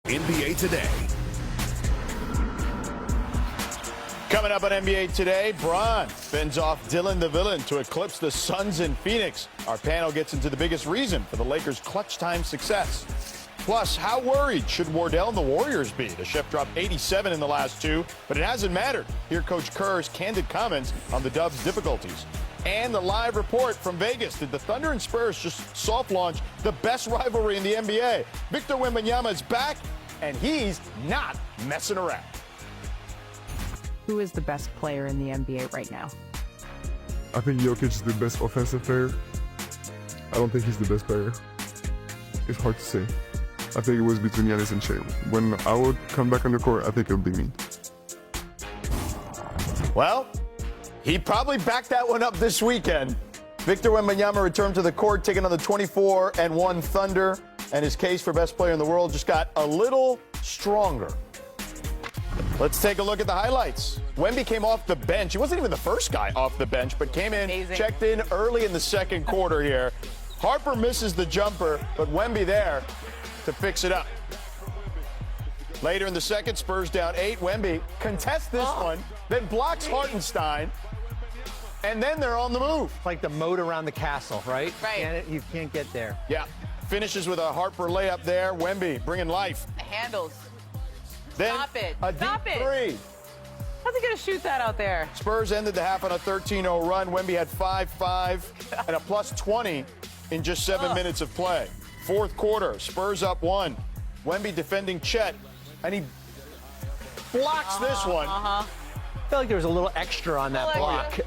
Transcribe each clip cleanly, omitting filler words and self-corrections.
NBA Today. Coming up on NBA Today, Bron fends off Dylan the Villain to eclipse the Suns in Phoenix. Our panel gets into the biggest reason for the Lakers' clutch time success. Plus, how worried should Wardell and the Warriors be? The Chef dropped 87 in the last two, but it hasn't mattered. Hear Coach Kerr's candid comments on the Dubs' difficulties. And the live report from Vegas. Did the Thunder and Spurs just soft launch the best rivalry in the NBA? Victor Wembanyama is back, and he's not messing around. Who is the best player in the NBA right now? I think Jokic is the best offensive player. I don't think he's the best player. It's hard to say. I think it was between Giannis and Shea. When I would come back on the court, I think it would be me. Well, he probably backed that one up this weekend. Victor Wembanyama returned to the court, taking on the 24-1 Thunder, and his case for best player in the world just got a little stronger. Let's take a look at the highlights. Wemby came off the bench. He wasn't even the first guy off the bench, but came in, checked in early in the second quarter here. Harper misses the jumper, but Wemby there to fix it up. Later in the second, Spurs down 8. Wemby contests this one, then blocks Hartenstein, and then they're on the move. It's like the moat around the castle, right? Right. You can't get there. Yeah. Finishes with a Harper layup there. Wemby bringing life. Handles. Then Stop it. a deep Stop it. three. How's he going to shoot that out there? Spurs ended the half on a 13-0 run. Wemby had 5-5 and a plus 20 in just 7 minutes of play. Fourth quarter, Spurs up 1. Wemby defending Chet, and he blocks this one. I feel like there was a little extra on that block.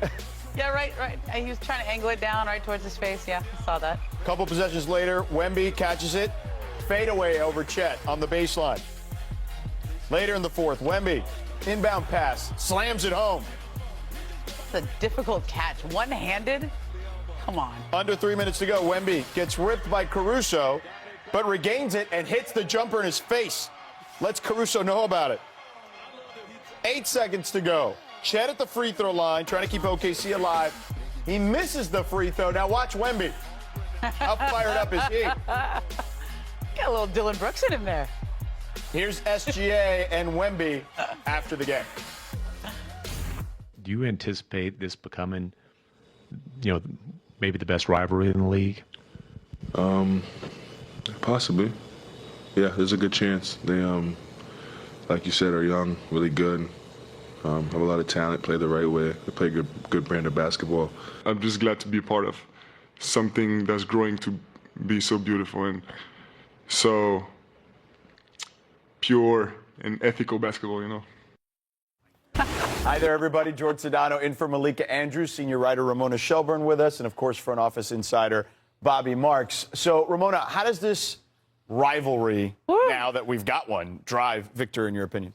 Yeah, right. He was trying to angle it down right towards his face. Yeah, I saw that. Couple possessions later, Wemby catches it. Fadeaway over Chet on the baseline. Later in the fourth, Wemby, inbound pass, slams it home. It's a difficult catch. One-handed? Come on. Under 3 minutes to go, Wemby gets ripped by Caruso, but regains it and hits the jumper in his face. Lets Caruso know about it. 8 seconds to go. Chet at the free throw line, trying to keep OKC alive. He misses the free throw. Now watch Wemby. How fired up is he? Got a little Dylan Brooks in him there. Here's SGA and Wemby after the game. Do you anticipate this becoming, maybe the best rivalry in the league? Possibly. Yeah, there's a good chance. They, like you said, are young, really good, have a lot of talent, play the right way. They play good brand of basketball. I'm just glad to be a part of something that's growing to be so beautiful and so pure and ethical basketball, Hi there, everybody. George Sedano in for Malika Andrews, senior writer Ramona Shelburne with us, and, of course, front office insider Bobby Marks. So, Ramona, how does this rivalry, now that we've got one, drive Victor, in your opinion?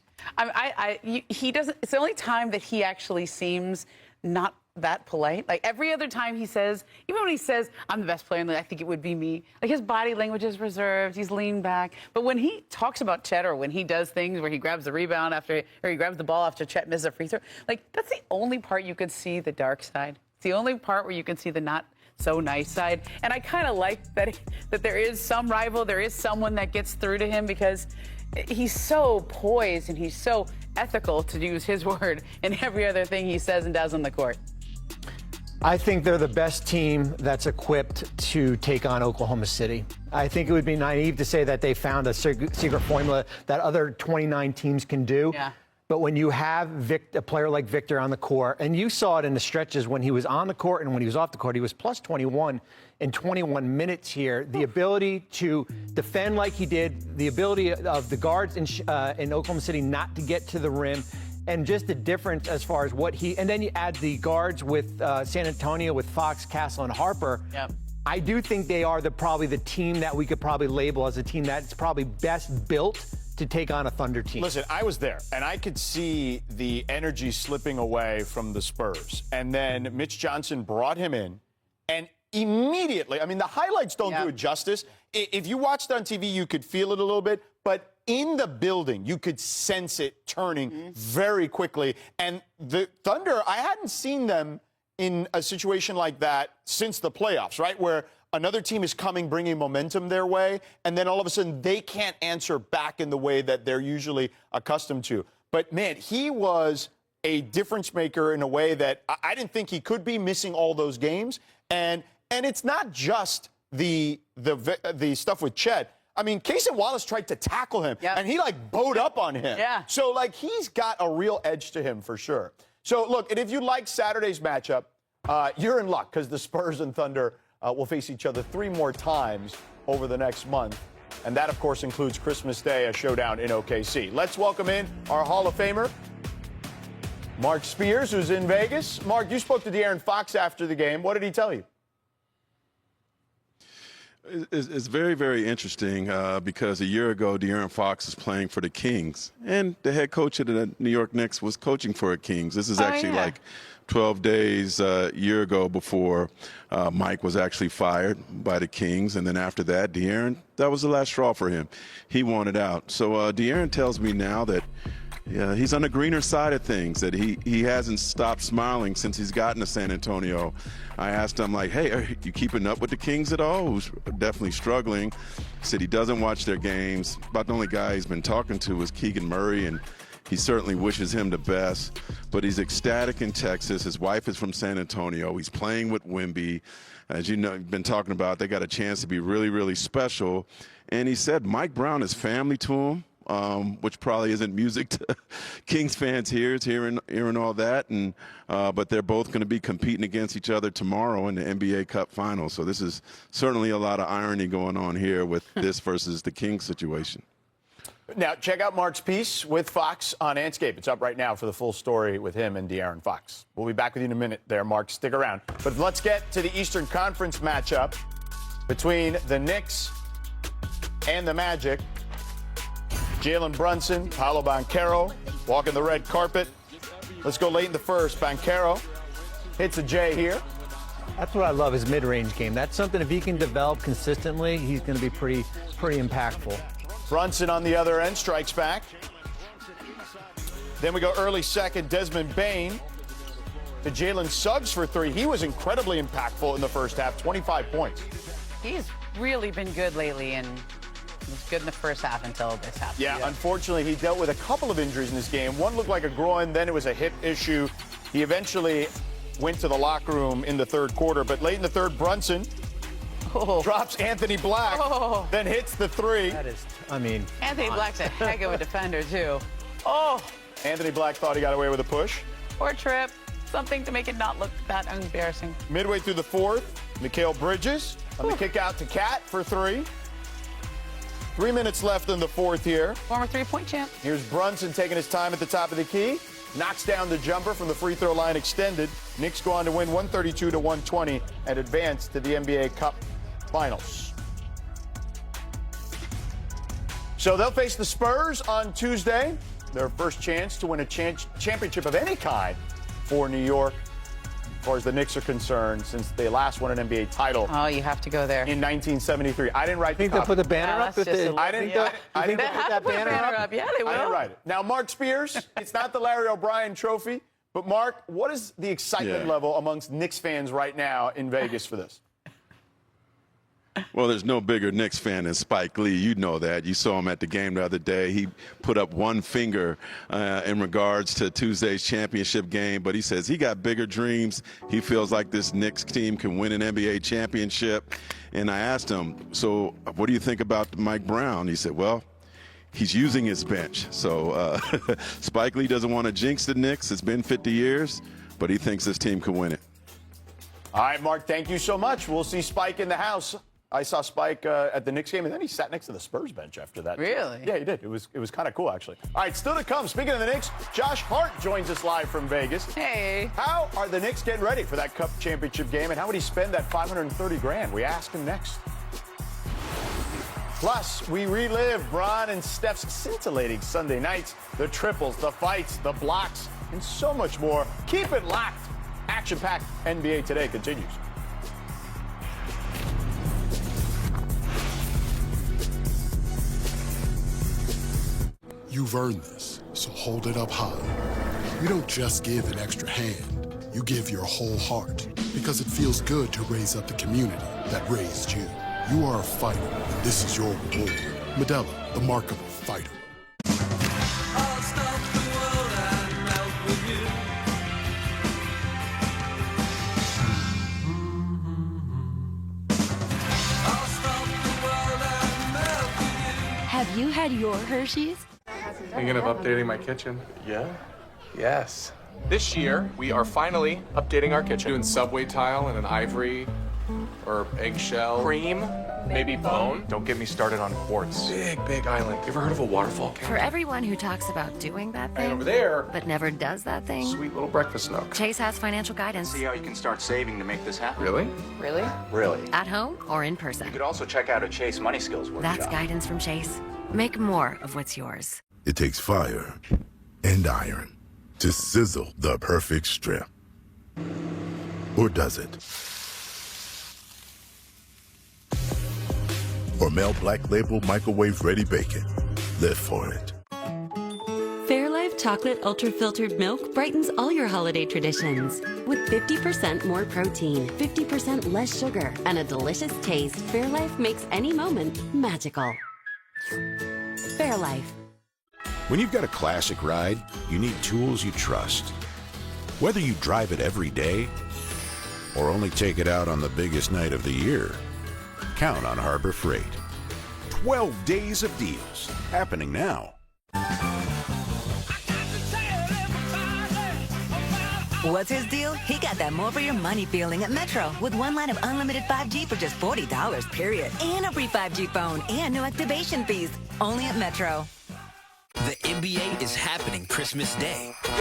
He doesn't. It's the only time that he actually seems not that polite. Like every other time he says, even when he says, I'm the best player in the league, I think it would be me. Like his body language is reserved. He's leaned back. But when he talks about Chet, or when he does things where he grabs the rebound or he grabs the ball after Chet misses a free throw, like that's the only part you could see the dark side. It's the only part where you can see the not so nice side. And I kind of like that there is some rival, there is someone that gets through to him, because he's so poised and he's so ethical, to use his word, in every other thing he says and does on the court. I think they're the best team that's equipped to take on Oklahoma City. I think it would be naive to say that they found a secret formula that other 29 teams can do. Yeah. But when you have a player like Victor on the court, and you saw it in the stretches when he was on the court and when he was off the court, he was plus 21 in 21 minutes here. The ability to defend like he did, the ability of the guards in Oklahoma City not to get to the rim, and just the difference as far as what and then you add the guards with San Antonio with Fox, Castle, and Harper. Yep. I do think they are probably the team that we could probably label as a team that's probably best built to take on a Thunder team. Listen, I was there, and I could see the energy slipping away from the Spurs. And then Mitch Johnson brought him in, and immediately, I mean, the highlights don't do it justice. If you watched it on TV, you could feel it a little bit, but in the building, you could sense it turning very quickly. And the Thunder, I hadn't seen them in a situation like that since the playoffs, right? Where another team is coming, bringing momentum their way, and then all of a sudden they can't answer back in the way that they're usually accustomed to. But, man, he was a difference maker in a way that I didn't think he could be, missing all those games. And it's not just the stuff with Chet. I mean, Casey Wallace tried to tackle him, and he, like, bowed up on him. Yeah. So, like, he's got a real edge to him for sure. So, look, and if you like Saturday's matchup, you're in luck because the Spurs and Thunder will face each other 3 more times over the next month. And that, of course, includes Christmas Day, a showdown in OKC. Let's welcome in our Hall of Famer, Mark Spears, who's in Vegas. Mark, you spoke to De'Aaron Fox after the game. What did he tell you? It's very, very interesting because a year ago, De'Aaron Fox was playing for the Kings, and the head coach of the New York Knicks was coaching for the Kings. This is actually like 12 days a year ago before Mike was actually fired by the Kings, and then after that, De'Aaron, that was the last straw for him. He wanted out. So De'Aaron tells me now that he's on the greener side of things, that he hasn't stopped smiling since he's gotten to San Antonio. I asked him, like, hey, are you keeping up with the Kings at all? Who's definitely struggling. He said he doesn't watch their games. About the only guy he's been talking to is Keegan Murray, and he certainly wishes him the best. But he's ecstatic in Texas. His wife is from San Antonio. He's playing with Wemby. As you know, been talking about, they got a chance to be really, really special. And he said Mike Brown is family to him. Which probably isn't music to Kings fans here. It's hearing all that, and but they're both going to be competing against each other tomorrow in the NBA Cup Finals. So this is certainly a lot of irony going on here with this versus the Kings situation. Now, check out Mark's piece with Fox on Anscape. It's up right now for the full story with him and De'Aaron Fox. We'll be back with you in a minute there, Mark. Stick around. But let's get to the Eastern Conference matchup between the Knicks and the Magic. Jalen Brunson, Paolo Banchero walking the red carpet. Let's go late in the first. Banchero hits a J here. That's what I love, his mid-range game. That's something, if he can develop consistently, he's going to be pretty impactful. Brunson on the other end strikes back. Then we go early second, Desmond Bane to Jalen Suggs for 3. He was incredibly impactful in the first half, 25 points. He's really been good lately, and he was good in the first half until this happened. Yeah, unfortunately, he dealt with a couple of injuries in this game. One looked like a groin, then it was a hip issue. He eventually went to the locker room in the third quarter, but late in the third, Brunson drops Anthony Black, then hits the 3. That is, I mean, Anthony Black's a heck of a defender, too. Anthony Black thought he got away with a push. Or trip. Something to make it not look that embarrassing. Midway through the fourth, Mikal Bridges on the kick out to Cat for 3. 3 minutes left in the fourth here. Former three-point champ. Here's Brunson taking his time at the top of the key. Knocks down the jumper from the free throw line extended. Knicks go on to win 132-120 and advance to the NBA Cup Finals. So they'll face the Spurs on Tuesday. Their first chance to win a championship of any kind for New York, as far as the Knicks are concerned, since they last won an NBA title. Oh, you have to go there. In 1973. I didn't write the I think they'll copy. put the banner up. that's just a I didn't. Yeah. I didn't They have to put a banner up. Yeah, they will. I didn't write it. Now, Mark Spears, it's not the Larry O'Brien trophy, but Mark, what is the excitement level amongst Knicks fans right now in Vegas for this? Well, there's no bigger Knicks fan than Spike Lee. You know that. You saw him at the game the other day. He put up one finger in regards to Tuesday's championship game, but he says he got bigger dreams. He feels like this Knicks team can win an NBA championship. And I asked him, so what do you think about Mike Brown? He said, well, he's using his bench. So Spike Lee doesn't want to jinx the Knicks. It's been 50 years, but he thinks this team can win it. All right, Mark, thank you so much. We'll see Spike in the house. I saw Spike at the Knicks game, and then he sat next to the Spurs bench after that. Really? Yeah, he did. It was kind of cool, actually. All right, still to come. Speaking of the Knicks, Josh Hart joins us live from Vegas. Hey. How are the Knicks getting ready for that Cup championship game, and how would he spend that $530,000? We ask him next. Plus, we relive Bron and Steph's scintillating Sunday nights, the triples, the fights, the blocks, and so much more. Keep it locked. Action-packed NBA Today continues. You've earned this, so hold it up high. You don't just give an extra hand. you give your whole heart because it feels good to raise up the community that raised you. You are a fighter, and this is your reward. Modelo, the mark of a fighter. I'll stop the world and melt with you. I'll stop the world and melt with you. Have you had your Hershey's? Thinking of updating my kitchen. Yeah? Yes. This year, we are finally updating our kitchen. Doing subway tile and an ivory or eggshell. Cream, maybe bone. Don't get me started on quartz. Big island. You ever heard of a waterfall? For everyone who talks about doing that thing, And over there, but never does that thing, sweet little breakfast nook. Chase has financial guidance. See how you can start saving to make this happen. Really? Really? Really. At home or in person. You could also check out a Chase Money Skills workshop. That's guidance from Chase. Make more of what's yours. It takes fire and iron to sizzle the perfect strip. Or does it? Hormel Black Label Microwave Ready Bacon. Live for it. Fairlife Chocolate Ultra Filtered Milk brightens all your holiday traditions. With 50% more protein, 50% less sugar, and a delicious taste, Fairlife makes any moment magical. Fairlife. When you've got a classic ride, you need tools you trust. Whether you drive it every day or only take it out on the biggest night of the year, count on Harbor Freight. 12 days of deals happening now. What's his deal? He got that more for your money feeling at Metro with one line of unlimited 5G for just $40, period. And a free 5G phone and no activation fees. Only at Metro. The NBA is happening Christmas Day. 5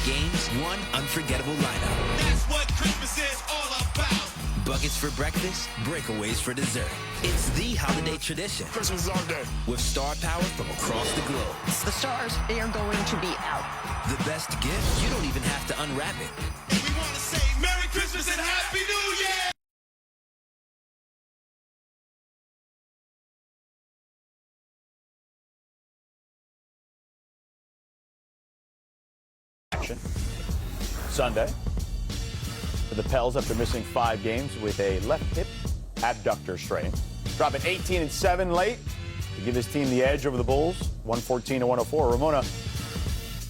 games, one unforgettable lineup. That's what Christmas is all about. Buckets for breakfast, breakaways for dessert. It's the holiday tradition. Christmas is our day. With star power from across the globe. The stars, they are going to be out. The best gift, you don't even have to unwrap it. And we want to say Merry Christmas and Happy New Year. Sunday for the Pels after missing 5 games with a left hip abductor strain. Dropping 18-7 late to give his team the edge over the Bulls, 114-104. Ramona,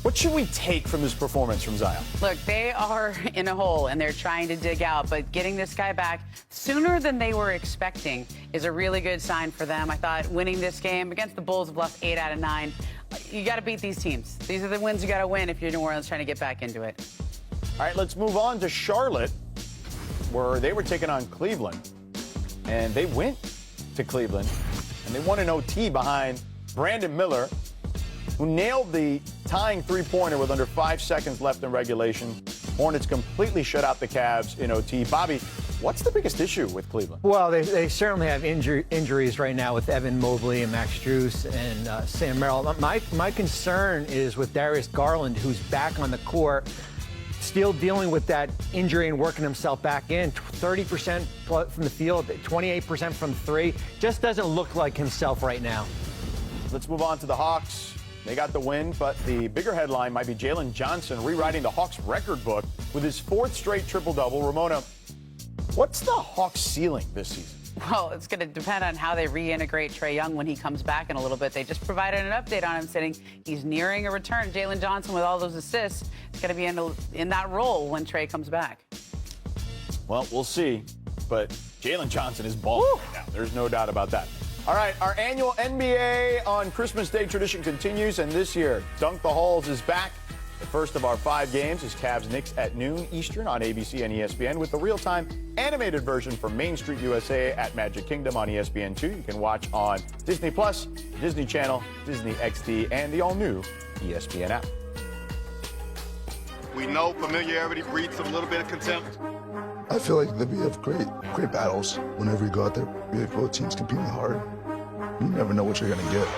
what should we take from this performance from Zion? Look, they are in a hole and they're trying to dig out, but getting this guy back sooner than they were expecting is a really good sign for them. I thought winning this game against the Bulls, lost 8 out of 9. You got to beat these teams. These are the wins you got to win if you're New Orleans trying to get back into it. All right, let's move on to Charlotte, where they were taking on Cleveland. And they went to Cleveland, and they won an OT behind Brandon Miller, who nailed the tying three-pointer with under 5 seconds left in regulation. Hornets completely shut out the Cavs in OT. Bobby, what's the biggest issue with Cleveland? Well, they certainly have injuries right now with Evan Mobley and Max Strus and Sam Merrill. My concern is with Darius Garland, who's back on the court, still dealing with that injury and working himself back in. 30% from the field, 28% from 3. Just doesn't look like himself right now. Let's move on to the Hawks. They got the win, but the bigger headline might be Jalen Johnson rewriting the Hawks record book with his 4th straight triple-double. Ramona, what's the Hawks ceiling this season? Well, it's going to depend on how they reintegrate Trae Young when he comes back in a little bit. They just provided an update on him, saying he's nearing a return. Jalen Johnson, with all those assists, is going to be in that role when Trae comes back. Well, we'll see. But Jalen Johnson is balling right now. There's no doubt about that. All right, our annual NBA on Christmas Day tradition continues, and this year, Dunk the Halls is back. The first of our 5 games is Cavs-Knicks at noon Eastern on ABC and ESPN, with the real-time animated version from Main Street USA at Magic Kingdom on ESPN2. You can watch on Disney+, Disney Channel, Disney XD, and the all-new ESPN app. We know familiarity breeds a little bit of contempt. I feel like that we have great battles whenever you go out there. We have both teams competing hard. You never know what you're going to get.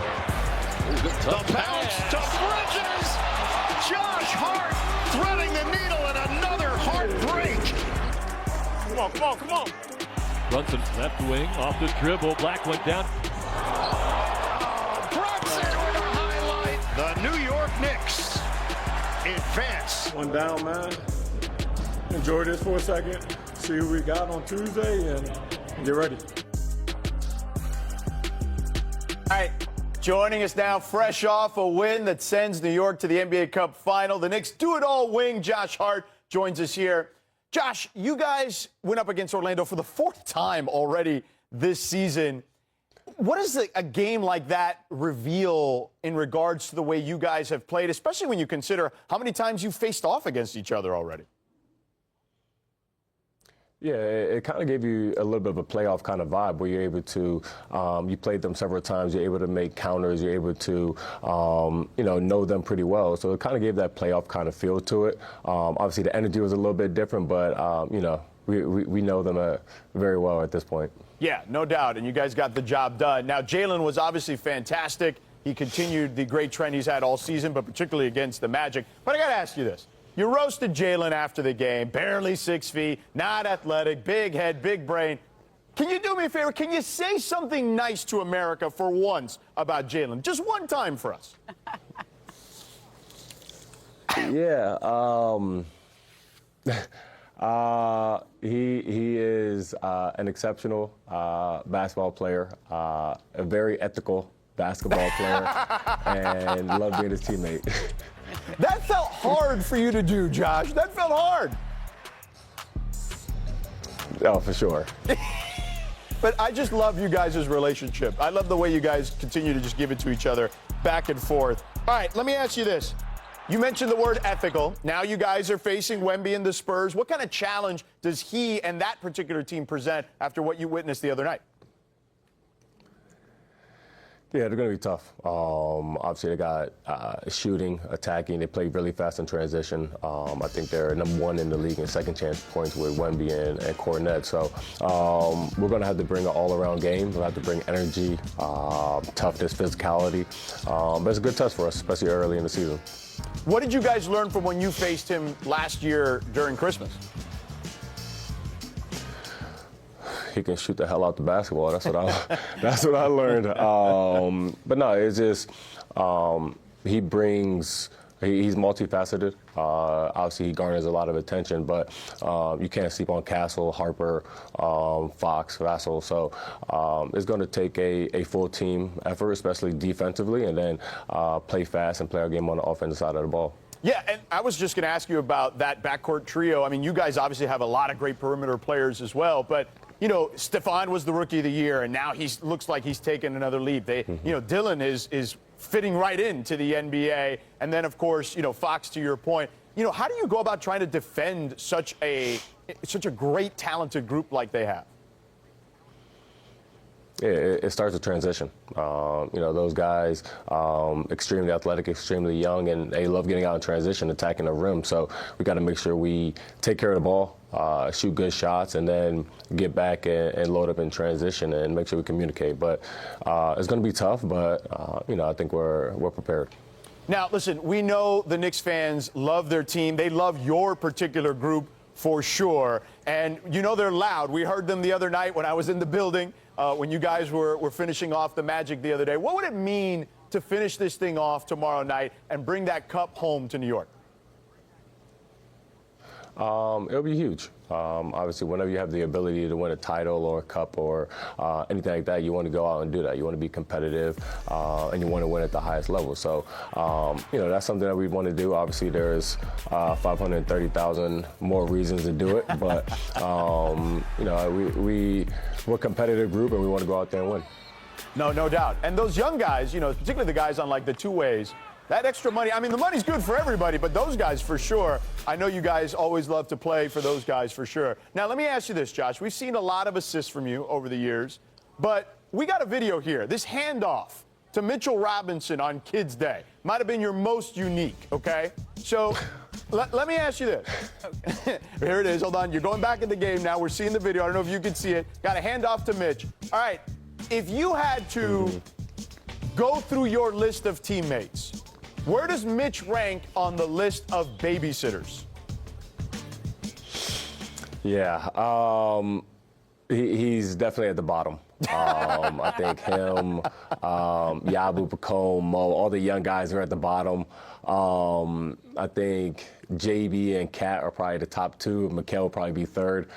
The bounce to Bridges. Josh Hart threading the needle and another heartbreak. Come on. Brunson, left wing, off the dribble. Black went down. Brunson with a highlight. The New York Knicks advance One down, man. Enjoy this for a second. See who we got on Tuesday and get ready. All right, joining us now, fresh off a win that sends New York to the NBA Cup final. The Knicks do-it-all wing. Josh Hart joins us here. Josh, you guys went up against Orlando for the 4th time already this season. What does a game like that reveal in regards to the way you guys have played, especially when you consider how many times you faced off against each other already? Yeah, it kind of gave you a little bit of a playoff kind of vibe where you're able to, you played them several times, you're able to make counters, you're able to, know them pretty well. So it kind of gave that playoff kind of feel to it. Obviously, the energy was a little bit different, but, we know them very well at this point. Yeah, no doubt, and you guys got the job done. Now, Jalen was obviously fantastic. He continued the great trend he's had all season, but particularly against the Magic. But I got to ask you this. You roasted Jalen after the game, barely 6 feet, not athletic, big head, big brain. Can you do me a favor? Can you say something nice to America for once about Jalen? Just one time for us. Yeah. He is an exceptional basketball player, a very ethical basketball player, and love being his teammate. That felt hard for you to do, Josh. That felt hard. Oh, for sure. But I just love you guys' relationship. I love the way you guys continue to just give it to each other back and forth. All right, let me ask you this. You mentioned the word ethical. Now you guys are facing Wemby and the Spurs. What kind of challenge does he and that particular team present after what you witnessed the other night? Yeah, they're going to be tough. Obviously, they got shooting, attacking. They play really fast in transition. I think they're #1 in the league in second chance points with Wemby and Cornet. So we're going to have to bring an all-around game. We'll have to bring energy, toughness, physicality. But it's a good test for us, especially early in the season. What did you guys learn from when you faced him last year during Christmas? He can shoot the hell out the basketball. That's what I learned. But no, it's just he's multifaceted. Obviously, he garners a lot of attention, but you can't sleep on Castle, Harper, Fox, Vassell. So it's going to take a full team effort, especially defensively, and then play fast and play our game on the offensive side of the ball. Yeah, and I was just going to ask you about that backcourt trio. I mean, you guys obviously have a lot of great perimeter players as well, but Stefan was the rookie of the year, and now he looks like he's taken another leap. Dylan is fitting right into the NBA, and then of course, Fox. To your point, how do you go about trying to defend such a great, talented group like they have? It starts with transition. Those guys, extremely athletic, extremely young, and they love getting out in transition, attacking the rim. So we got to make sure we take care of the ball, shoot good shots, and then get back and load up in transition and make sure we communicate. But it's going to be tough, but, I think we're prepared. Now, listen, we know the Knicks fans love their team. They love your particular group for sure. And they're loud. We heard them the other night when I was in the building, when you guys were finishing off the Magic the other day. What would it mean to finish this thing off tomorrow night and bring that cup home to New York? It'll be huge. Obviously, whenever you have the ability to win a title or a cup or anything like that, you want to go out and do that. You want to be competitive, and you want to win at the highest level. So, that's something that we want to do. Obviously, there's 530,000 more reasons to do it, but we're a competitive group, and we want to go out there and win. No doubt. And those young guys, particularly the guys on like the two-ways, that extra money, I mean, the money's good for everybody, but those guys for sure. I know you guys always love to play for those guys for sure. Now, let me ask you this, Josh. We've seen a lot of assists from you over the years, but we got a video here. This handoff to Mitchell Robinson on Kids Day might have been your most unique, okay? So let me ask you this. Here it is. Hold on. You're going back in the game now. We're seeing the video. I don't know if you can see it. Got a handoff to Mitch. All right. If you had to go through your list of teammates, where does Mitch rank on the list of babysitters? Yeah, he's definitely at the bottom. I think him, Yabu, Pacome, Mo, all the young guys are at the bottom. I think JB and Kat are probably the top two. Mikal will probably be third.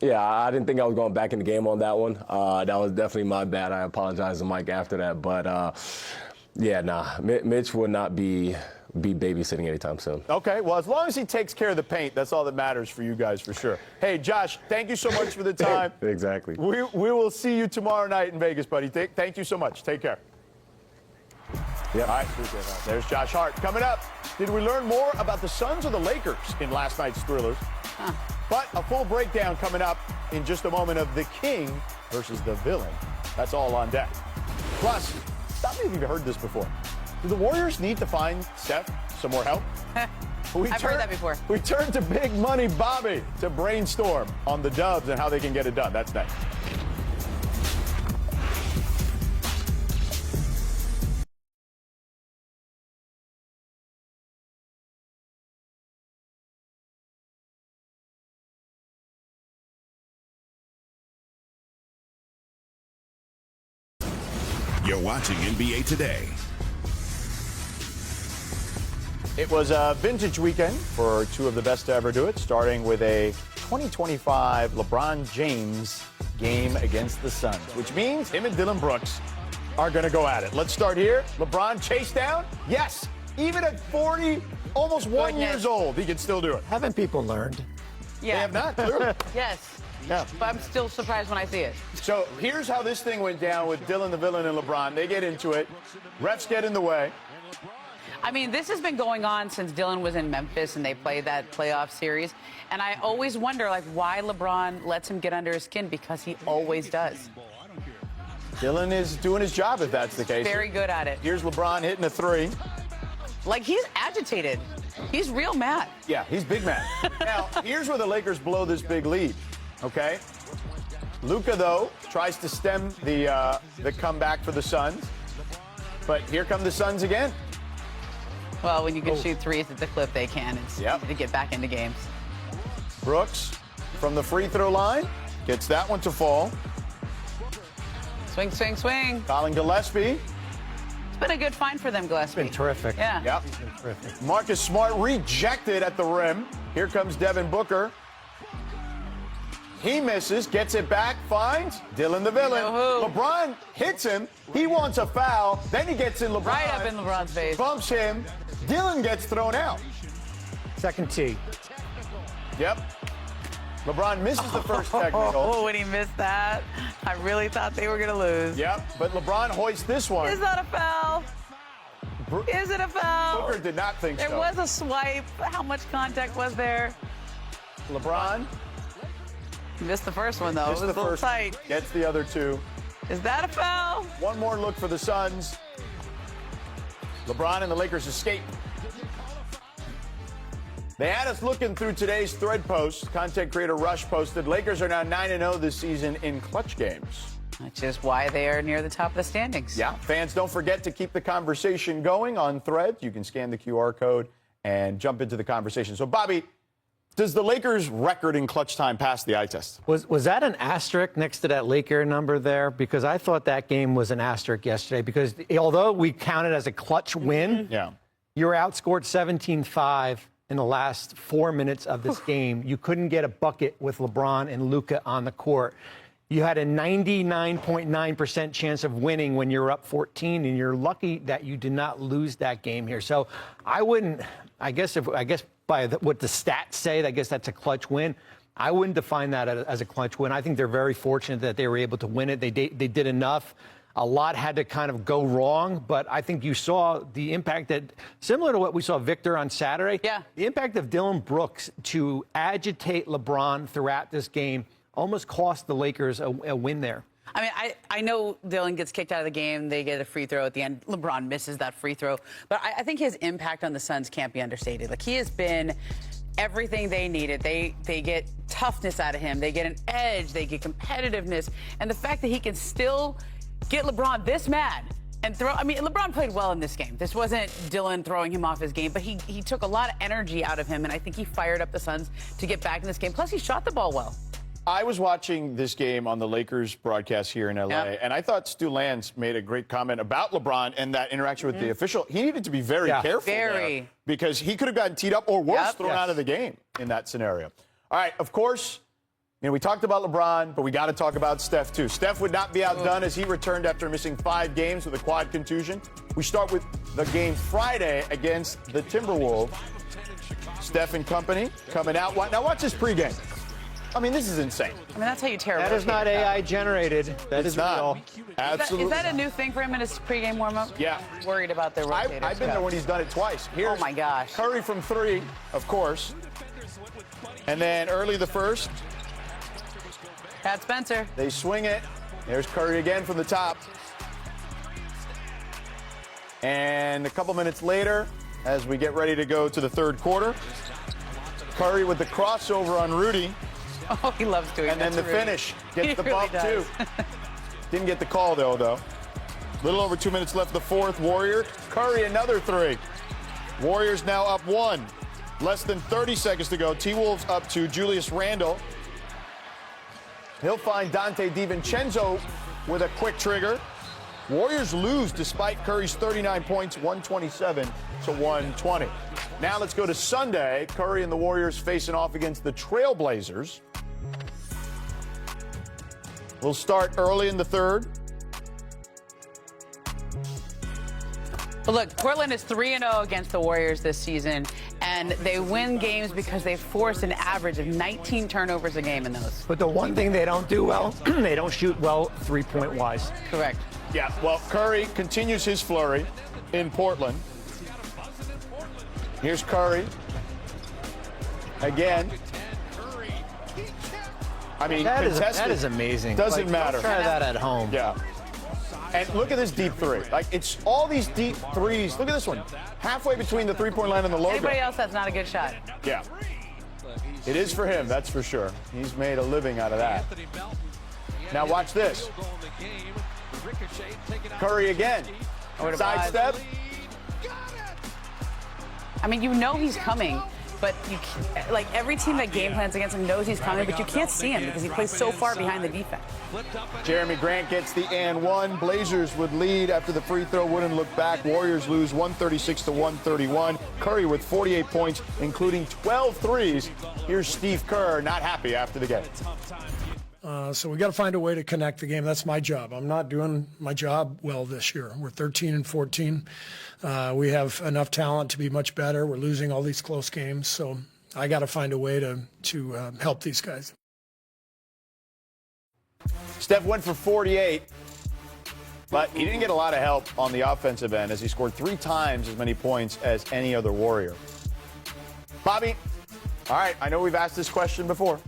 Yeah, I didn't think I was going back in the game on that one. That was definitely my bad. I apologize to Mike after that. But, yeah, nah, Mitch will not be babysitting anytime soon. Okay, well, as long as he takes care of the paint, that's all that matters for you guys for sure. Hey, Josh, thank you so much for the time. Exactly. We will see you tomorrow night in Vegas, buddy. Thank you so much. Take care. Yep. All right, there's Josh Hart. Coming up, did we learn more about the Suns or the Lakers in last night's thrillers? But a full breakdown coming up in just a moment of the King versus the Villain. That's all on deck. Plus, stop me if you've heard this before. Do the Warriors need to find Steph some more help? I've heard that before. We turn to Big Money Bobby to brainstorm on the Dubs and how they can get it done. That's next. You're watching NBA Today. It was a vintage weekend for two of the best to ever do it, starting with a 2025 LeBron James game against the Suns, which means him and Dylan Brooks are going to go at it. Let's start here. LeBron chase down? Yes. Even at 40, almost 1 years old, he can still do it. Haven't people learned? Yeah. They have not, clearly. Yes. Yeah. But I'm still surprised when I see it. So here's how this thing went down with Dylan the Villain and LeBron. They get into it. Refs get in the way. I mean, this has been going on since Dylan was in Memphis and they played that playoff series. And I always wonder, like, why LeBron lets him get under his skin, because he always does. Dylan is doing his job, if that's the case. Very good at it. Here's LeBron hitting a three. Like, he's agitated. He's real mad. Yeah, he's big mad. Now, here's where the Lakers blow this big lead, okay? Luka, though, tries to stem the comeback for the Suns. But here come the Suns again. Well, when you can shoot threes at the clip they can, it's easy to get back into games. Brooks from the free throw line gets that one to fall. Swing, swing, swing. Colin Gillespie. It's been a good find for them, Gillespie. It's been terrific. Yeah. Yep. He's been terrific. Marcus Smart rejected at the rim. Here comes Devin Booker. He misses, gets it back, finds Dylan the Villain. LeBron hits him. He wants a foul. Then he gets in LeBron. Right up in LeBron's face. Bumps him. Dylan gets thrown out. Second tee. Yep. LeBron misses the first technical. Oh, when he missed that, I really thought they were going to lose. Yep, but LeBron hoists this one. Is that a foul? Is it a foul? Booker did not think so. There was a swipe. How much contact was there? LeBron missed the first one, though. Missed it was the a little first, tight. Gets the other two. Is that a foul? One more look for the Suns. LeBron and the Lakers escape. They had us looking through today's thread post. Content creator Rush posted, Lakers are now 9-0 this season in clutch games. Which is why they are near the top of the standings. Yeah, fans, don't forget to keep the conversation going on Threads. You can scan the QR code and jump into the conversation. So, Bobby, does the Lakers' record in clutch time pass the eye test? Was that an asterisk next to that Laker number there? Because I thought that game was an asterisk yesterday. Because although we counted as a clutch win, you were outscored 17-5 in the last 4 minutes of this game. You couldn't get a bucket with LeBron and Luka on the court. You had a 99.9% chance of winning when you're up 14, and you're lucky that you did not lose that game here. So I wouldn't, I guess by what the stats say, I guess that's a clutch win. I wouldn't define that as a clutch win. I think they're very fortunate that they were able to win it. They did enough. A lot had to kind of go wrong, but I think you saw the impact that, similar to what we saw Victor on Saturday, the impact of Dylan Brooks to agitate LeBron throughout this game almost cost the Lakers a win there. I mean, I know Dylan gets kicked out of the game. They get a free throw at the end. LeBron misses that free throw. But I think his impact on the Suns can't be understated. Like, he has been everything they needed. They get toughness out of him. They get an edge. They get competitiveness. And the fact that he can still get LeBron this mad and throw. I mean, LeBron played well in this game. This wasn't Dylan throwing him off his game, but he took a lot of energy out of him, and I think he fired up the Suns to get back in this game. Plus, he shot the ball well. I was watching this game on the Lakers broadcast here in L.A., and I thought Stu Lance made a great comment about LeBron and that interaction with the official. He needed to be very careful there because he could have gotten teed up or worse, thrown out of the game in that scenario. All right, of course, we talked about LeBron, but we got to talk about Steph, too. Steph would not be outdone as he returned after missing 5 games with a quad contusion. We start with the game Friday against the Timberwolves. Steph and company coming out. Now watch this pregame. I mean, this is insane. I mean, that's how you tear. That is not AI generated. That is real. Absolutely. Is that a new thing for him in his pregame warm-up? Yeah. Worried about their rotators. I've been there when he's done it twice. Here's oh, my gosh. Curry from 3, of course. And then early the first. Pat Spencer. They swing it. There's Curry again from the top. And a couple minutes later, as we get ready to go to the third quarter, Curry with the crossover on Rudy. Oh, he loves doing that. And then the finish gets the bump, too. Didn't get the call, though. A little over 2 minutes left, the fourth. Warriors. Curry, another 3. Warriors now up 1. Less than 30 seconds to go. T-Wolves up 2. Julius Randle. He'll find Dante DiVincenzo with a quick trigger. Warriors lose despite Curry's 39 points, 127 to 120. Now let's go to Sunday. Curry and the Warriors facing off against the Trailblazers. We'll start early in the third. Well, look, Portland is 3-0 against the Warriors this season, and they win games because they force an average of 19 turnovers a game in those. But the one thing they don't do well, they don't shoot well three-point wise. Correct. Yeah, well, Curry continues his flurry in Portland. Here's Curry. Again. I mean, that is amazing. Doesn't matter. Try that at home. Yeah. And look at this deep 3. Like, it's all these deep threes. Look at this one. Halfway between the three-point line and the logo. Anybody else, that's not a good shot. Yeah. It is for him, that's for sure. He's made a living out of that. Now watch this. Curry again. Sidestep. I mean, you know he's coming, but you can't, like every team that game plans against him knows he's coming, but you can't see him because he plays so far behind the defense. Jeremy Grant gets the and one. Blazers would lead after the free throw. Wouldn't look back. Warriors lose 136 to 131. Curry with 48 points, including 12 threes. Here's Steve Kerr, not happy after the game. So we got to find a way to connect the game. That's my job. I'm not doing my job well this year. We're 13-14. We have enough talent to be much better. We're losing all these close games. So I got to find a way to help these guys. Steph went for 48, but he didn't get a lot of help on the offensive end as he scored 3 times as many points as any other Warrior. Bobby, all right, I know we've asked this question before.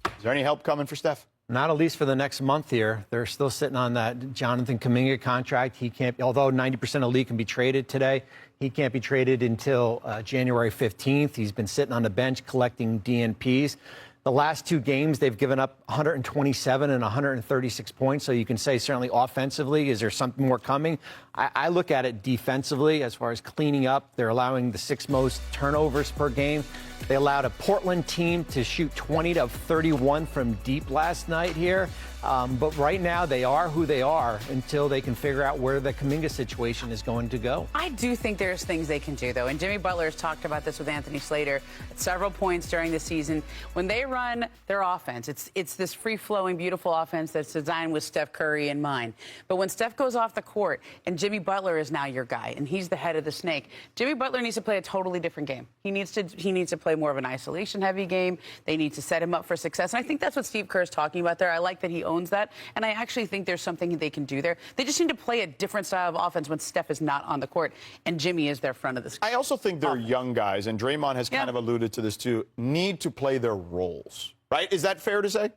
Is there any help coming for Steph? Not at least for the next month here. They're still sitting on that Jonathan Kuminga contract. He can't, although 90% of the league can be traded today, he can't be traded until January 15th. He's been sitting on the bench collecting DNPs. The last 2 games, they've given up 127 and 136 points. So you can say certainly offensively, is there something more coming? I look at it defensively as far as cleaning up. They're allowing the 6th most turnovers per game. They allowed a Portland team to shoot 20 of 31 from deep last night here. But right now, they are who they are until they can figure out where the Kuminga situation is going to go. I do think there's things they can do, though. And Jimmy Butler has talked about this with Anthony Slater at several points during the season. When they run their offense, it's this free-flowing, beautiful offense that's designed with Steph Curry in mind. But when Steph goes off the court and Jimmy Butler is now your guy and he's the head of the snake, Jimmy Butler needs to play a totally different game. He needs to play more of an isolation-heavy game. They need to set him up for success. And I think that's what Steve Kerr is talking about there. I like that he owns that. And I actually think there's something they can do there. They just need to play a different style of offense when Steph is not on the court and Jimmy is their front of the screen. I also think they're young guys, and Draymond has kind of alluded to this too, need to play their roles, right? Is that fair to say?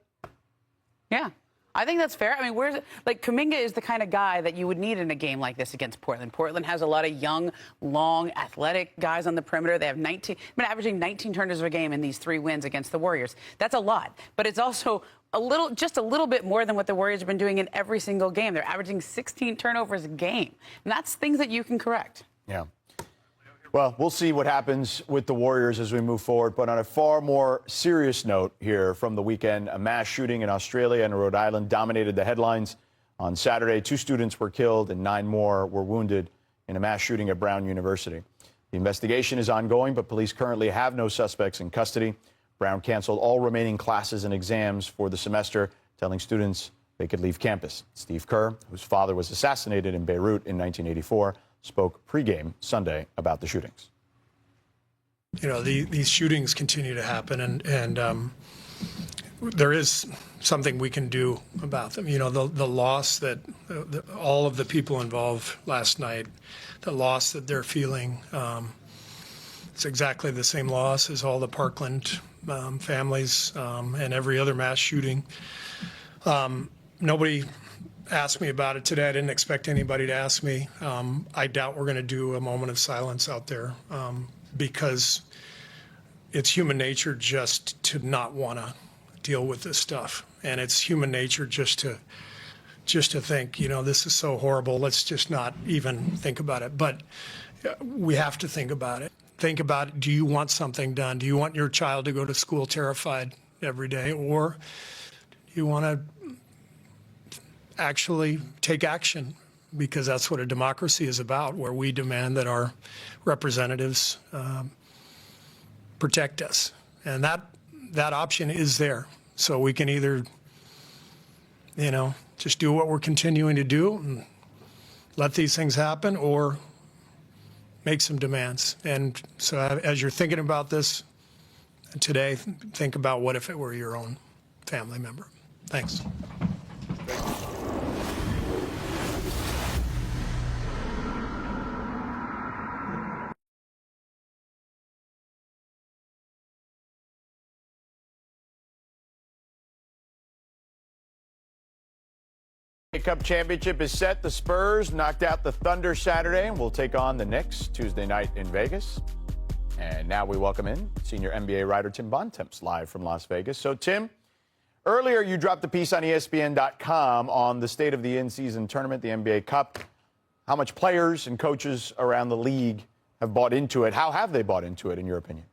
Yeah. I think that's fair. I mean, Kuminga is the kind of guy that you would need in a game like this against Portland. Portland has a lot of young, long, athletic guys on the perimeter. They have been averaging 19 turnovers a game in these 3 wins against the Warriors. That's a lot, but it's also just a little bit more than what the Warriors have been doing in every single game. They're averaging 16 turnovers a game, and that's things that you can correct. Yeah. Well, we'll see what happens with the Warriors as we move forward. But on a far more serious note here from the weekend, a mass shooting in Australia and Rhode Island dominated the headlines. On Saturday, 2 students were killed and 9 more were wounded in a mass shooting at Brown University. The investigation is ongoing, but police currently have no suspects in custody. Brown canceled all remaining classes and exams for the semester, telling students they could leave campus. Steve Kerr, whose father was assassinated in Beirut in 1984, spoke pregame Sunday about the shootings. You know, these shootings continue to happen, and there is something we can do about them. You know, the loss that all of the people involved last night, the loss that they're feeling, it's exactly the same loss as all the Parkland families and every other mass shooting. Nobody asked me about it today. I didn't expect anybody to ask me. I doubt we're going to do a moment of silence out there because it's human nature just to not want to deal with this stuff. And it's human nature just to think, you know, this is so horrible. Let's just not even think about it. But we have to think about it. Think about it. Do you want something done? Do you want your child to go to school terrified every day? Or do you want to actually take action? Because that's what a democracy is about, where we demand that our representatives protect us. And that option is there. So we can either, you know, just do what we're continuing to do and let these things happen, or make some demands. And so as you're thinking about this today, think about what if it were your own family member. Thanks. Cup championship is set. The Spurs knocked out the Thunder Saturday and will take on the Knicks Tuesday night in Vegas. And now we welcome in senior NBA writer Tim Bontemps live from Las Vegas. So, Tim, earlier you dropped a piece on ESPN.com on the state of the in-season tournament, the NBA Cup, how much players and coaches around the league have bought into it. How have they bought into it, in your opinion?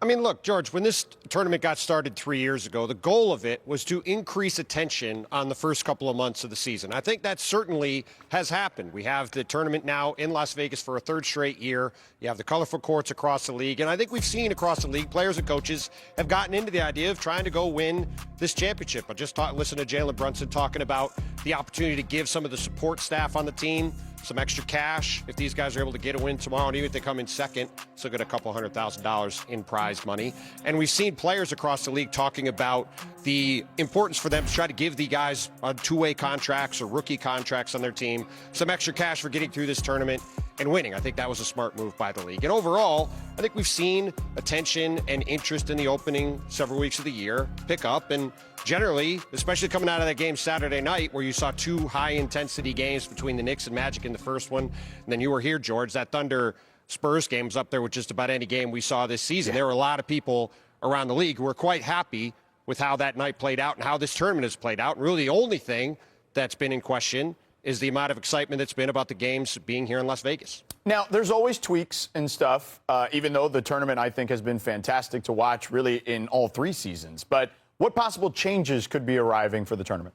I mean, look, George, when this tournament got started 3 years ago, the goal of it was to increase attention on the first couple of months of the season. I think that certainly has happened. We have the tournament now in Las Vegas for a 3rd straight year. You have the colorful courts across the league. And I think we've seen across the league, players and coaches have gotten into the idea of trying to go win this championship. I just listened to Jalen Brunson talking about the opportunity to give some of the support staff on the team some extra cash if these guys are able to get a win tomorrow, and even if they come in second, still get a couple $100,000 in prize money. And we've seen players across the league talking about the importance for them to try to give the guys on 2-way contracts or rookie contracts on their team some extra cash for getting through this tournament and winning. I think that was a smart move by the league. And overall, I think we've seen attention and interest in the opening several weeks of the year pick up. And generally, especially coming out of that game Saturday night where you saw 2 high-intensity games between the Knicks and Magic in the first one, and then you were here, George, that Thunder-Spurs game was up there with just about any game we saw this season. There were a lot of people around the league who were quite happy with how that night played out and how this tournament has played out. And really the only thing that's been in question is the amount of excitement that's been about the games being here in Las Vegas. Now, there's always tweaks and stuff, even though the tournament, I think, has been fantastic to watch really in all 3 seasons. But what possible changes could be arriving for the tournament?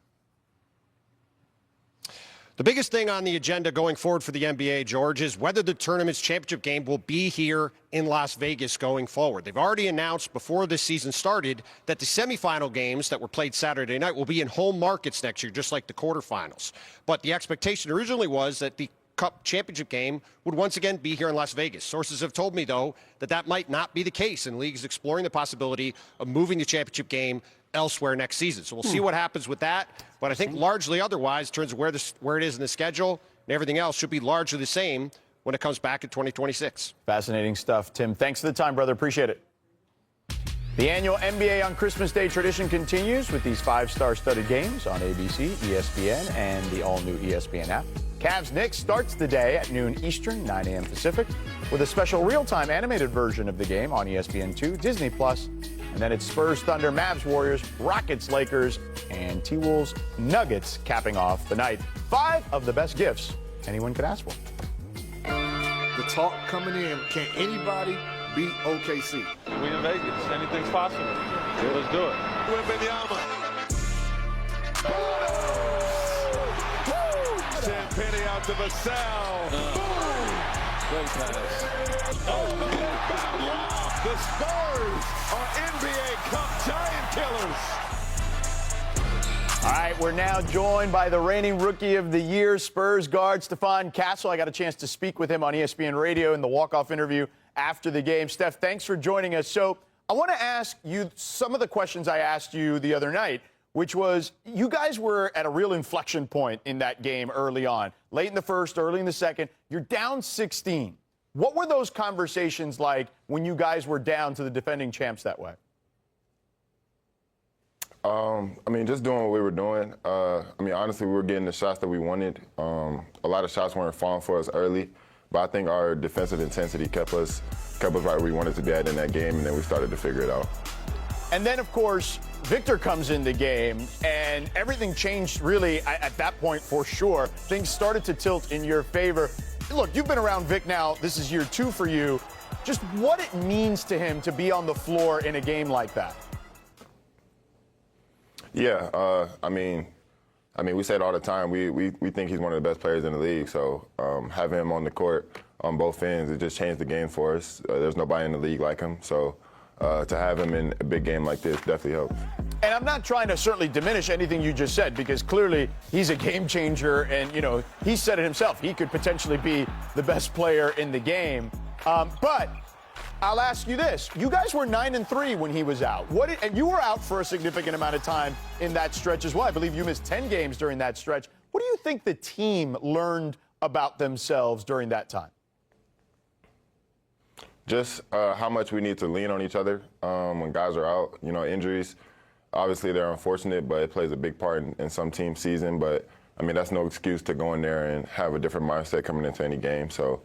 The biggest thing on the agenda going forward for the NBA, George, is whether the tournament's championship game will be here in Las Vegas going forward. They've already announced before this season started that the semifinal games that were played Saturday night will be in home markets next year, just like the quarterfinals. But the expectation originally was that the Cup championship game would once again be here in Las Vegas. Sources have told me, though, that that might not be the case, and the league is exploring the possibility of moving the championship game elsewhere next season. So we'll see what happens with that. But I think largely otherwise, in terms of where it is in the schedule and everything else, should be largely the same when it comes back in 2026. Fascinating stuff, Tim. Thanks for the time, brother. Appreciate it. The annual NBA on Christmas Day tradition continues with these 5-star studded games on ABC, ESPN, and the all-new ESPN app. Cavs-Knicks starts the day at noon Eastern, 9 a.m. Pacific, with a special real-time animated version of the game on ESPN2, Disney+, and then it's Spurs-Thunder, Mavs-Warriors, Rockets-Lakers, and T-Wolves-Nuggets capping off the night. 5 of the best gifts anyone could ask for. the talk coming in, can anybody beat OKC? We in Vegas. Anything's possible. Yeah, let's do it. Penny out to Vassell. Great pass. The Spurs are NBA Cup giant killers. All right, we're now joined by the reigning Rookie of the Year, Spurs guard Stephon Castle. I got a chance to speak with him on ESPN Radio in the walk-off interview after the game. Steph, thanks for joining us. So I want to ask you some of the questions I asked you the other night, which was you guys were at a real inflection point in that game early on. Late in the first, early in the second. You're down 16. What were those conversations like when you guys were down to the defending champs that way? I mean, just doing what we were doing. Honestly, we were getting the shots that we wanted. A lot of shots weren't falling for us early, but I think our defensive intensity kept us right where we wanted to be at in that game, and then we started to figure it out. And then, of course, Victor comes in the game, and everything changed really at that point for sure. Things started to tilt in your favor. Look, you've been around Vic now. This is year 2 for you. Just what it means to him to be on the floor in a game like that. Yeah, we say it all the time. We think he's one of the best players in the league. So having him on the court on both ends, it just changed the game for us. There's nobody in the league like him. So to have him in a big game like this definitely helps. And I'm not trying to certainly diminish anything you just said, because clearly he's a game changer, and, you know, he said it himself. He could potentially be the best player in the game. But I'll ask you this. You guys were 9-3 when he was out. And you were out for a significant amount of time in that stretch as well. I believe you missed 10 games during that stretch. What do you think the team learned about themselves during that time? Just how much we need to lean on each other when guys are out. You know, injuries, obviously they're unfortunate, but it plays a big part in some team season. But, I mean, that's no excuse to go in there and have a different mindset coming into any game. So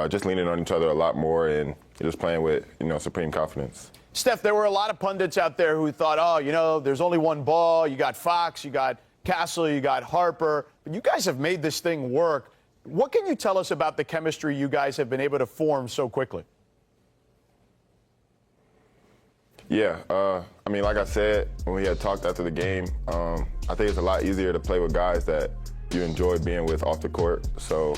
just leaning on each other a lot more and just playing with, supreme confidence. Steph, there were a lot of pundits out there who thought, there's only one ball. You got Fox, you got Castle, you got Harper. But you guys have made this thing work. What can you tell us about the chemistry you guys have been able to form so quickly? Yeah, like I said, when we had talked after the game, I think it's a lot easier to play with guys that you enjoy being with off the court. So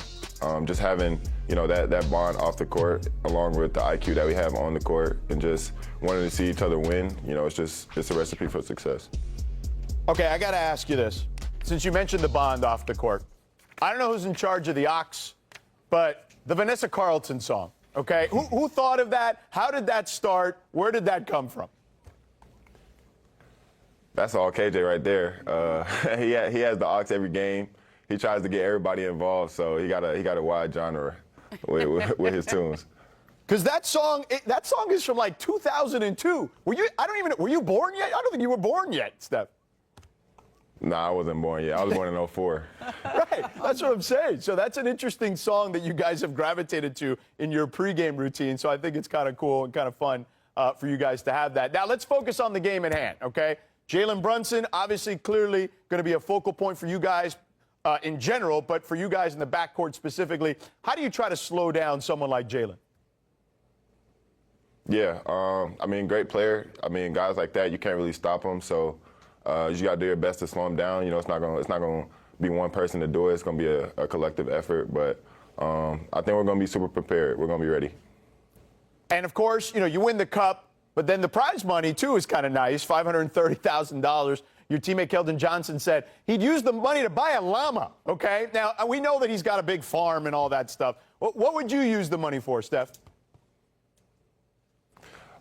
just having, that bond off the court, along with the IQ that we have on the court, and just wanting to see each other win, it's a recipe for success. Okay, I got to ask you this. Since you mentioned the bond off the court, I don't know who's in charge of the Ox, but the Vanessa Carlton song. Okay, who thought of that? How did that start? Where did that come from? That's all KJ right there. He has the Ox every game. He tries to get everybody involved, so he got a wide genre with his tunes. Because that song is from like 2002. Were you born yet? I don't think you were born yet, Steph. Nah, I wasn't born yet. I was born in 04. Right, that's what I'm saying. So that's an interesting song that you guys have gravitated to in your pregame routine. So I think it's kind of cool and kind of fun for you guys to have that. Now let's focus on the game at hand, okay? Jalen Brunson, obviously, clearly going to be a focal point for you guys in general, but for you guys in the backcourt specifically, how do you try to slow down someone like Jalen? Yeah, great player. Guys like that, you can't really stop them. So you got to do your best to slow them down. It's not going to be one person to do it. It's going to be a collective effort. But I think we're going to be super prepared. We're going to be ready. And, of course, you win the cup, but then the prize money, too, is kind of nice, $530,000. Your teammate Keldon Johnson said he'd use the money to buy a llama, okay? Now, we know that he's got a big farm and all that stuff. What would you use the money for, Steph?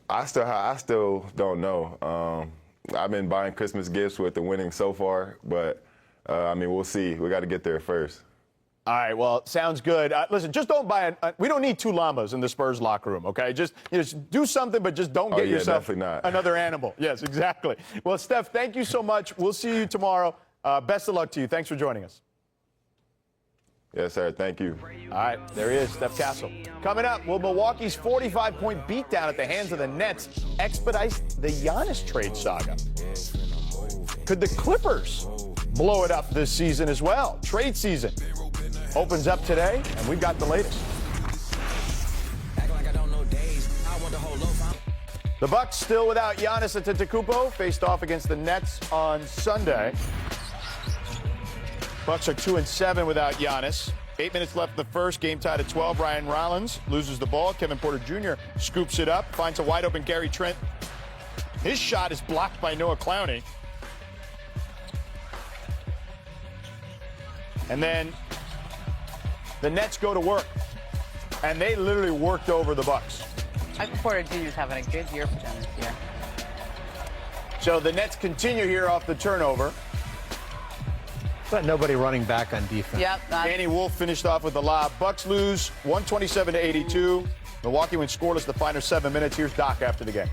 I still don't know. I've been buying Christmas gifts with the winning so far, but, we'll see. We got to get there first. All right, well, sounds good. Listen, just don't buy we don't need 2 llamas in the Spurs locker room, okay? Just do something, but just don't get yourself another animal. Yes, exactly. Well, Steph, thank you so much. We'll see you tomorrow. Best of luck to you. Thanks for joining us. Yes, sir. Thank you. All right, there he is, Steph Castle. Coming up, will Milwaukee's 45-point beatdown at the hands of the Nets expedite the Giannis trade saga? Could the Clippers blow it up this season as well? Trade season opens up today, and we've got the latest. The Bucks still without Giannis Antetokounmpo, faced off against the Nets on Sunday. Bucks are 2-7 without Giannis. 8 minutes left in the first, game tied at 12. Ryan Rollins loses the ball. Kevin Porter Jr. scoops it up, finds a wide open Gary Trent. His shot is blocked by Noah Clowney. And then the Nets go to work, and they literally worked over the Bucks. Kevin Porter Jr. is having a good year for them this year. So the Nets continue here off the turnover. But nobody running back on defense. Yep. Danny Wolf finished off with the lob. Bucks lose 127-82. Milwaukee went scoreless the final 7 minutes. Here's Doc after the game.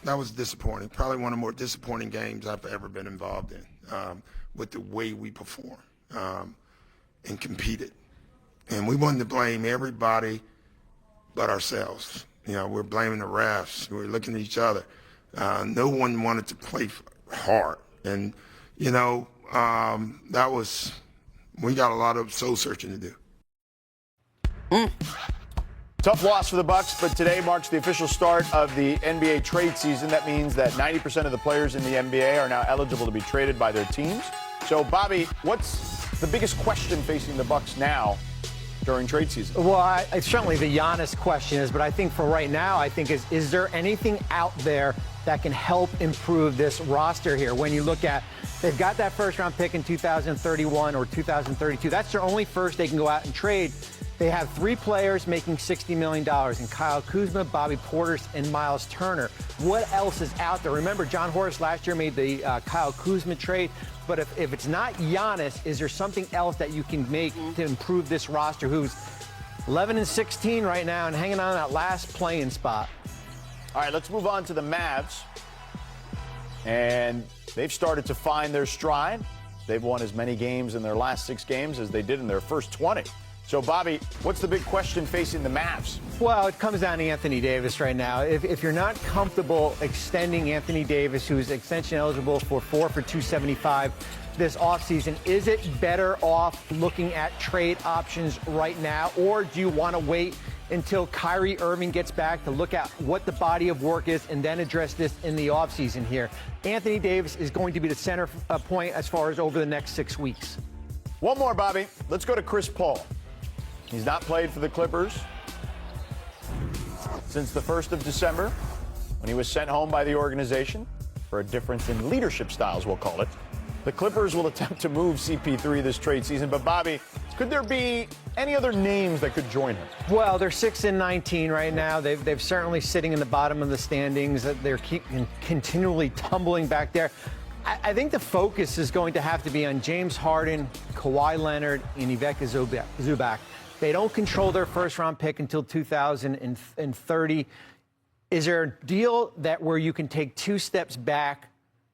That was disappointing. Probably one of the more disappointing games I've ever been involved in, with the way we performed and competed. And we wanted to blame everybody but ourselves. You know, we're blaming the refs. We're looking at each other. No one wanted to play hard. And, you know, we got a lot of soul searching to do. Tough loss for the Bucks, but today marks the official start of the NBA trade season. That means that 90% of the players in the NBA are now eligible to be traded by their teams. So, Bobby, what's the biggest question facing the Bucks now during trade season? Well, certainly the Giannis question is, but I think for right now, is there anything out there that can help improve this roster here? When you look at, they've got that first-round pick in 2031 or 2032. That's their only first they can go out and trade. They have 3 players making $60 million, in Kyle Kuzma, Bobby Portis, and Miles Turner. What else is out there? Remember, John Horst last year made the Kyle Kuzma trade. But if it's not Giannis, is there something else that you can make to improve this roster, who's 11-16 right now and hanging on that last play-in spot? All right, let's move on to the Mavs. And they've started to find their stride. They've won as many games in their last 6 games as they did in their first 20. So, Bobby, what's the big question facing the Mavs? Well, it comes down to Anthony Davis right now. If you're not comfortable extending Anthony Davis, who's extension eligible for 4 for $275 this offseason, is it better off looking at trade options right now? Or do you want to wait until Kyrie Irving gets back to look at what the body of work is and then address this in the offseason here? Anthony Davis is going to be the center point as far as over the next 6 weeks. One more, Bobby. Let's go to Chris Paul. He's not played for the Clippers since the 1st of December, when he was sent home by the organization for a difference in leadership styles, we'll call it. The Clippers will attempt to move CP3 this trade season. But, Bobby, could there be any other names that could join him? Well, they're 6-19 right now. They've certainly sitting in the bottom of the standings. They're continually tumbling back there. I think the focus is going to have to be on James Harden, Kawhi Leonard, and Ivica Zubac. They don't control their first-round pick until 2030. Is there a deal where you can take 2 steps back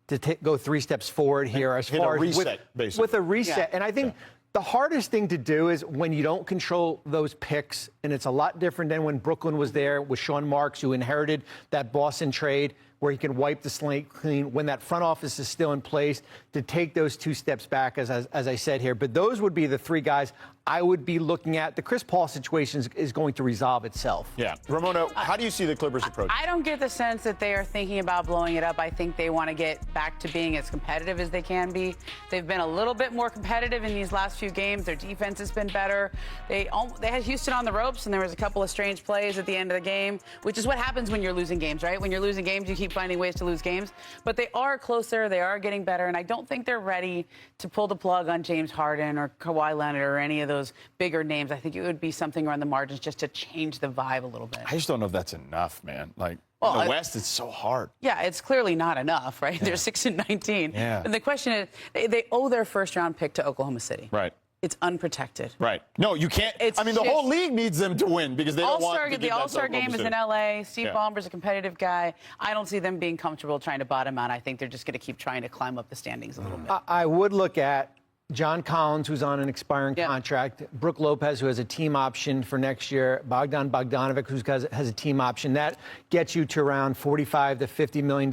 to go 3 steps forward here as far as reset, basically. With a reset? Yeah. And I think the hardest thing to do is when you don't control those picks, and it's a lot different than when Brooklyn was there with Sean Marks, who inherited that Boston trade, where he can wipe the slate clean when that front office is still in place, to take those 2 steps back, as I said here. But those would be the 3 guys I would be looking at. The Chris Paul situation is going to resolve itself. Yeah. Ramona, how do you see the Clippers approach? I don't get the sense that they are thinking about blowing it up. I think they want to get back to being as competitive as they can be. They've been a little bit more competitive in these last few games. Their defense has been better. They had Houston on the ropes, and there was a couple of strange plays at the end of the game, which is what happens when you're losing games, right? When you're losing games, you keep finding ways to lose games. But they are closer. They are getting better. And I don't think they're ready to pull the plug on James Harden or Kawhi Leonard or any of those bigger names. I think it would be something around the margins just to change the vibe a little bit. I just don't know if that's enough, man. Like, in the West, it's so hard. Yeah, it's clearly not enough, right? Yeah. They're 6-19. Yeah. And the question is, they owe their first-round pick to Oklahoma City. Right. It's unprotected. Right. No, you can't. The whole league needs them to win because they don't want to. The All-Star game is in L.A. Steve Ballmer's a competitive guy. I don't see them being comfortable trying to bottom out. I think they're just going to keep trying to climb up the standings a little bit. I would look at John Collins, who's on an expiring contract, Brook Lopez, who has a team option for next year, Bogdan Bogdanovic, who has a team option. That gets you to around $45 to $50 million.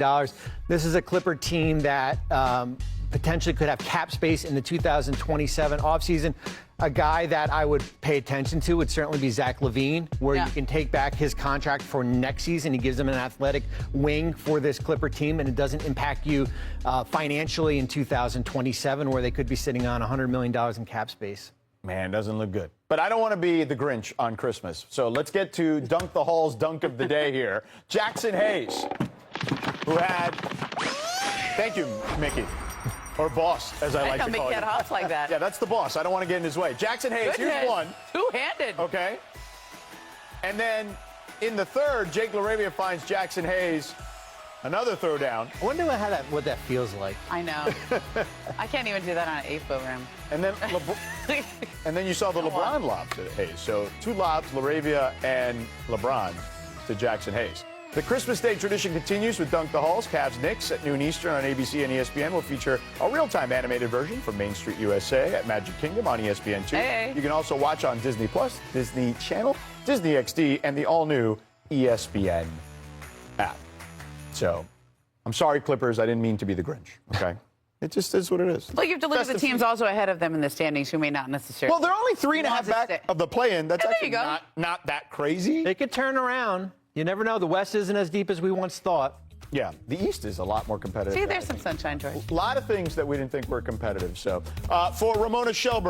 This is a Clipper team that potentially could have cap space in the 2027 offseason. A guy that I would pay attention to would certainly be Zach LaVine, where you can take back his contract for next season. He gives them an athletic wing for this Clipper team, and it doesn't impact you financially in 2027, where they could be sitting on $100 million in cap space. Man, doesn't look good. But I don't want to be the Grinch on Christmas. So let's get to Dunk the Hall's dunk of the day here. Jackson Hayes, who had... Thank you, Mickey. Or boss, as I like to call you. Don't make that hops like that. Yeah, that's the boss. I don't want to get in his way. Jackson Hayes, here's one. Two-handed. Okay. And then in the third, Jake LaRavia finds Jackson Hayes another throwdown. I wonder what that feels like. I know. I can't even do that on an 8-foot rim. And then and then you saw the LeBron lob to Hayes. So 2 lobs, LaRavia and LeBron to Jackson Hayes. The Christmas Day tradition continues with Dunk the Halls. Cavs Knicks at noon Eastern on ABC and ESPN will feature a real-time animated version from Main Street USA at Magic Kingdom on ESPN2. Hey. You can also watch on Disney Plus, Disney Channel, Disney XD, and the all-new ESPN app. So, I'm sorry, Clippers. I didn't mean to be the Grinch, okay? It just is what it is. Well, you have to look at the teams also ahead of them in the standings who may not necessarily. Well, they're only 3.5 back of the play-in. That's there actually you go. not that crazy. They could turn around. You never know. The West isn't as deep as we once thought. Yeah, the East is a lot more competitive. See, there's some sunshine, George. A lot of things that we didn't think were competitive. So, for Ramona Shelburne.